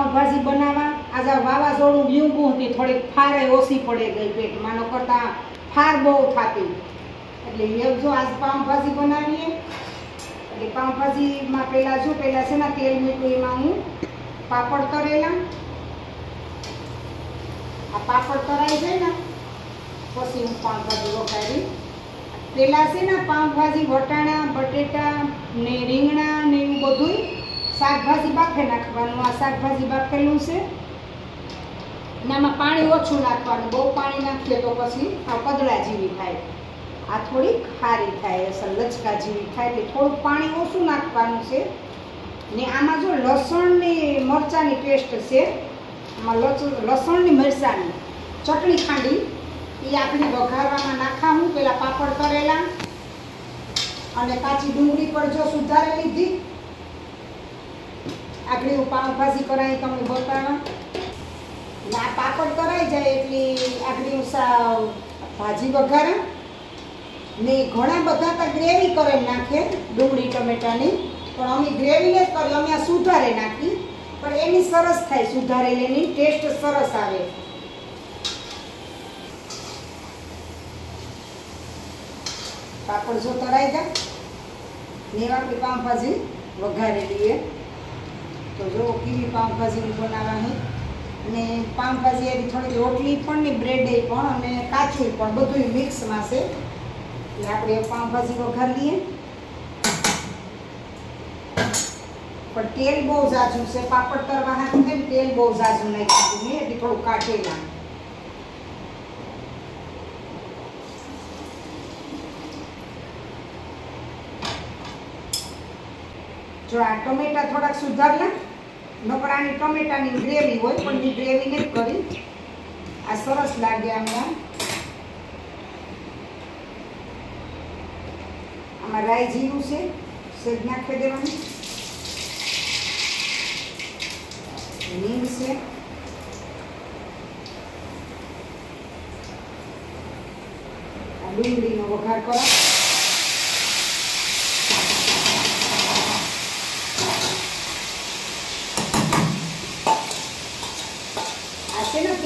પાઉંભાજી બનાવવા. આજે વાવાઝોડું વ્યુંગું હતી, થોડીક ફારે ઓછી પડી ગઈ પેટમાં, ન કરતા ફાર બહુ થતી. એટલે એવું જો આજ પાઉંભાજી બનાવીએ. એટલે પાઉંભાજીમાં પહેલાં છે ને તેલ મૂક્યું, એમાં હું પાપડ તરેલા. આ પાપડ તરાઈ જાય ને પછી હું પાઉંભાજી વઘારી. પહેલાં છે ને પાઉંભાજી વટાણા, બટેટા ને રીંગણા ને એવું બધું શાકભાજી બાફે નાખવાનું. આ શાકભાજી બાફેલું છે. આમાં પાણી ઓછું નાખવાનું, બહુ પાણી નાખીએ તો પછી આ કદળા જેવી થાય, આ થોડી ખારી થાય, અસલ લચકા જેવી થાય. એટલે થોડુંક પાણી ઓછું નાખવાનું છે. ને આમાં જો લસણની મરચાંની પેસ્ટ છે, આમાં લસણની મરચાંની ચટણી ખાંડી એ આપણે વઘારવામાં નાખાવું. પેલા પાપડ કરેલા અને કાચી ડુંગળી પર જો સુધારી લીધી. આગળ હું પાઉંભાજી કરાવી તમને બતાવવા. આ પાપડ કરાઈ જાય એટલે આગળ હું ભાજી વઘારા. ને ઘણા બધા તો ગ્રેવી કરે નાખે ડુંગળી ટમેટાની, પણ અમે ગ્રેવી ને જ કરી, અમે આ સુધારે નાખી. પણ એની સરસ થાય, સુધારેલીની ટેસ્ટ સરસ આવે. પાપડ જો તળાઈ જાય ને આપણી પાઉંભાજી વઘારેલી. તો જો કેવી પાઉંભાજી બનાવવાની. અને પાઉંભાજી એની થોડી રોટલી પણ ને બ્રેડ પણ અને કાચું પણ બધું મિક્સમાં છે. એટલે આપણે પાઉંભાજી વઘાર લઈએ. પણ તેલ બહુ ઝાઝું છે, પાપડ તરવા હાથું છે, તેલ બહુ ઝાઝું નાખ્યું મેં, એટલે થોડું કાઢેલા. જો આ ટમેટા થોડાક સુધારલા. નકરાની ટમેટાની ગ્રેવી હોય, પણ મેં ગ્રેવી નથી કરી. આ સરસ લાગે. આમાં રાઈ જીરું છે, સેજ નાખી દેવાનું. હિંગ છે, આ ડુંગળીનો વઘાર કરો.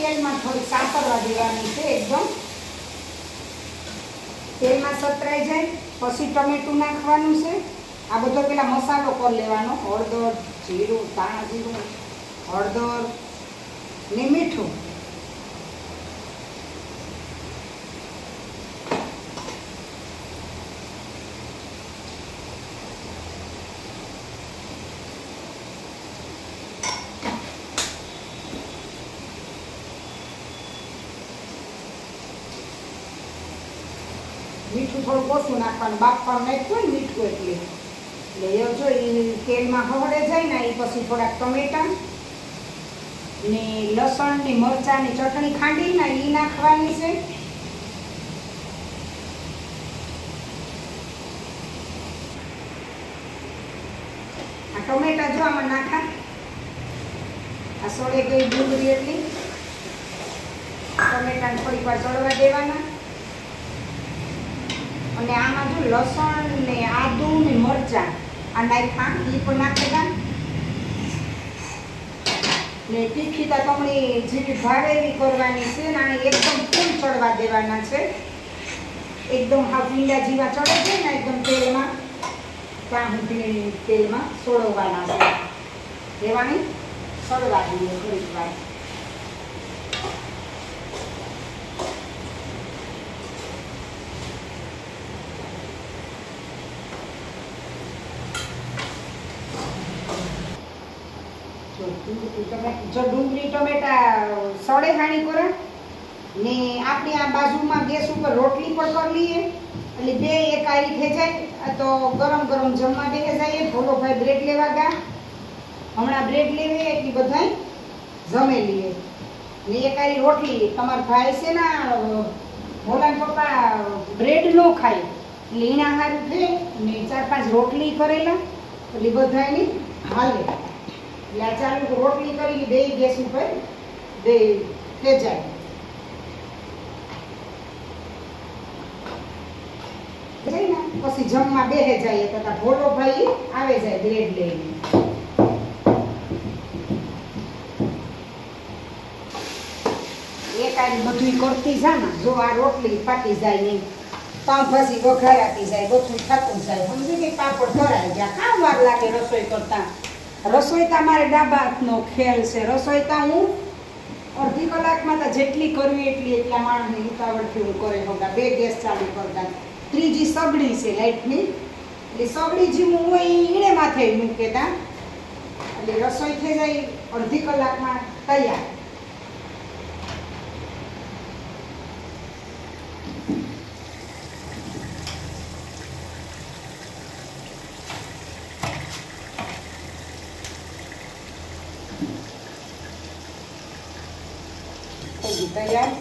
તેલમાં થોડી સાતરવા દેવાની છે. એકદમ તેલમાં સતરાઈ જાય પછી ટમેટું નાખવાનું છે. આ બધો પેલા મસાલો કરી લેવાનો. હળદર, જીરું, ધાણા જીરું, હળદર ને મીઠું. મીઠું થોડું ઓછું નાખવાનું, બાફવાનું નાખ્યું હોય ને મીઠું એટલે. એટલે એ જો એ તેલમાં હવડે જાય ને એ પછી થોડાક ટમેટા ને લસણની મરચાંની ચટણી ખાંડી ને એ નાખવાની છે. આ ટમેટા જો આમાં નાખા. આ સળે ગઈ ડુંગળી એટલી ટમેટાને થોડીક વાર ચડવા દેવાના. અને આમાં જો લસણ ને આદુ ને મરચાં આ નાખા, એ પણ નાખેલા. ને તીખી તો તમને જેવી ભાવે એવી કરવાની છે. ને આને એકદમ ફૂલ ચડવા દેવાના છે. એકદમ હા ભીંડા જેવા ચડે છે ને એકદમ તેલમાં, ત્યાં સુધી તેલમાં સોળવવાના છે. દેવાની સળવા દઈએ થોડીક વાર. જો ડુંગળી ટમેટા સળે હાણી કરે ને આપણે આ બાજુમાં ગેસ ઉપર રોટલી પણ કરી લઈએ. એટલે બે એક આરી થઈ જાય તો ગરમ ગરમ જમવા બેસી જાય. ભોલો ભાઈ બ્રેડ લેવા ગયા, હમણાં બ્રેડ લેવે એટલી બધા જમે લઈએ. ને એક આરી રોટલી. તમારા ભાઈ છે ને ભોલા પપ્પા બ્રેડ ન ખાય એટલે એના હારું થઈ ને 4-5 રોટલી કરેલા એટલે બધા એની હાલે. એટલે આ ચાલુ રોટલી કરી બે ગેસ ઉપર બે થઈ જાય. પછી જમવા બેસે જાય તો ભોલો ભાઈ આવે જાય બ્રેડ લઈને. તારી બધું કરતી જા ને, જો આ રોટલી ફાટી જાય નહીં, પાઉંભાજી વઘારાતી જાય, બધું થતું જાય, સમજી કે પાપડ ધરાઈ ગયા. કામ વાર લાગે રસોઈ કરતા? રસોઈ તો મારે ડાબા હાથનો ખેલ છે. રસોઈ તો હું અડધી કલાકમાં તો જેટલી કરવી એટલા માણસની ઉતાવળથી હું કરે હોગા. 2 ગેસ ચાલુ કરતા, ત્રીજી સગડી છે લાઈટની, એટલે સગડી જેવું હોય ઈણે માથે મૂકેતા, એટલે રસોઈ થઈ જાય અડધી કલાકમાં તૈયાર. તૈયાર.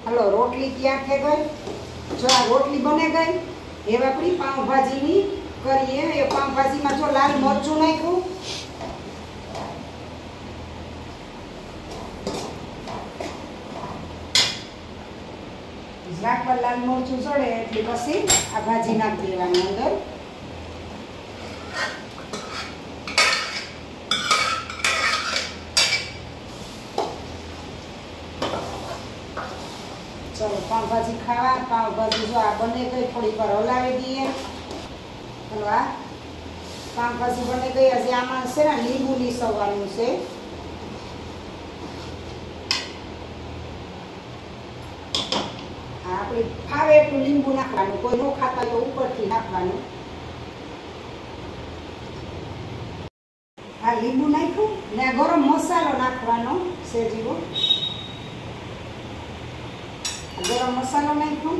હાલો, રોટલી તૈયાર થઈ ગઈ. જો આ રોટલી બને ગઈ, હવે આપણી પાઉંભાજીની કરીએ. એ પાઉંભાજીમાં જો લાલ મરચું નાખ્યું, ઝાક પર લાલ મરચું ચડે એટલે પછી આ ભાજી નાખી દેવાની અંદર. ચલો પાઉંભાજી ખાવા. પાઉંભાજી જો આ બને ગઈ, થોડીક વાર હલાવી દઈએ. ચલો આ પાઉંભાજી બને ગઈ. હજી આમાં છે ને લીંબુ નીસવવાનું છે. આપણે ફાવે એટલું લીંબુ નાખવાનું, કોઈ ન ખાતા તો ઉપરથી નાખવાનું. આ લીંબુ નાખ્યું ને આ ગરમ મસાલો નાખવાનો છે જીવો. ગરમ મસાલો નાખ્યો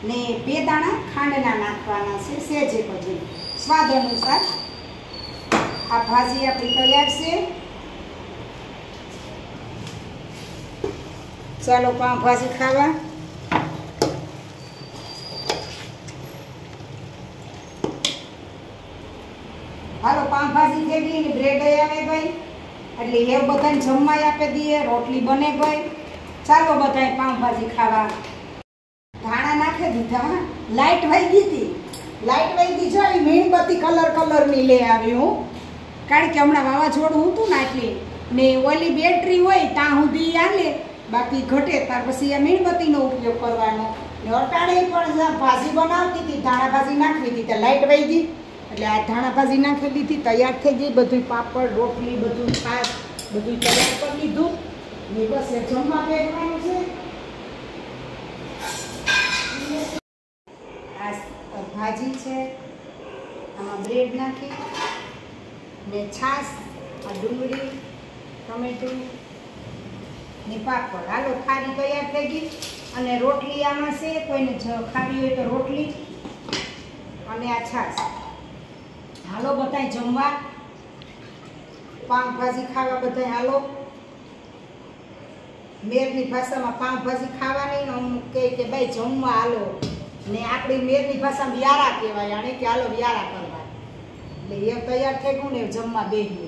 ને 2 દાણા ખાંડના નાખવાના છે, સેજે પછી સ્વાદ અનુસાર. આ ભાજી આપણી તૈયાર છે. ચાલો પાઉંભાજી ખાવા. હાલો, પાઉંભાજી થઈ ગઈ ને બ્રેડ આવે ગઈ, એટલે એ બધાને જમવા આપી દઈએ. રોટલી બને ગઈ. ચાલો બધાય પાઉંભાજી ખાવા. ધાણા નાખી દીધા. લાઈટ વહી ગઈ હતી, લાઈટ વહી ગઈ. જો મીણબત્તી કલરની લઈ આવી હું, કારણ કે હમણાં વાવાઝોડું હતું ને એટલે ને ઓલી બેટરી હોય ત્યાં સુધી આલે, બાકી ઘટે ત્યાર પછી આ મીણબત્તીનો ઉપયોગ કરવાનો. ને અટાણે પણ ભાજી બનાવતી હતી, ધાણા ભાજી નાખી હતી, ત્યાં લાઈટ વહી ગઈ એટલે આ ધાણા ભાજી નાખી દીધી. તૈયાર થઈ ગઈ. બધું પાપડ, રોટલી, બધું છાશ બધું તૈયાર કરી લીધું ને બસ એ જમવા બેસવાનું છે. આ ભાજી છે, આમાં બ્રેડ નાખી ને છાશ, આ ડુંગળી, ટમેટું ને પાપડ. હાલો, થાળી તૈયાર થઈ ગઈ. અને રોટલી આમાં છે, કોઈને ખાવી હોય તો રોટલી અને આ છાશ. હાલો બધાય જમવા, પાઉંભાજી ખાવા બધાય હાલો. મેરની ભાષામાં પાઉંભાજી ખાવાની ને અમુક કહે કે ભાઈ જમવા હાલો, ને આપણી મેરની ભાષામાં વ્યારા કહેવાય, આને કે હાલો વ્યારા કરવા. એટલે એ તૈયાર થઈ ગયું ને જમવા બેસીએ.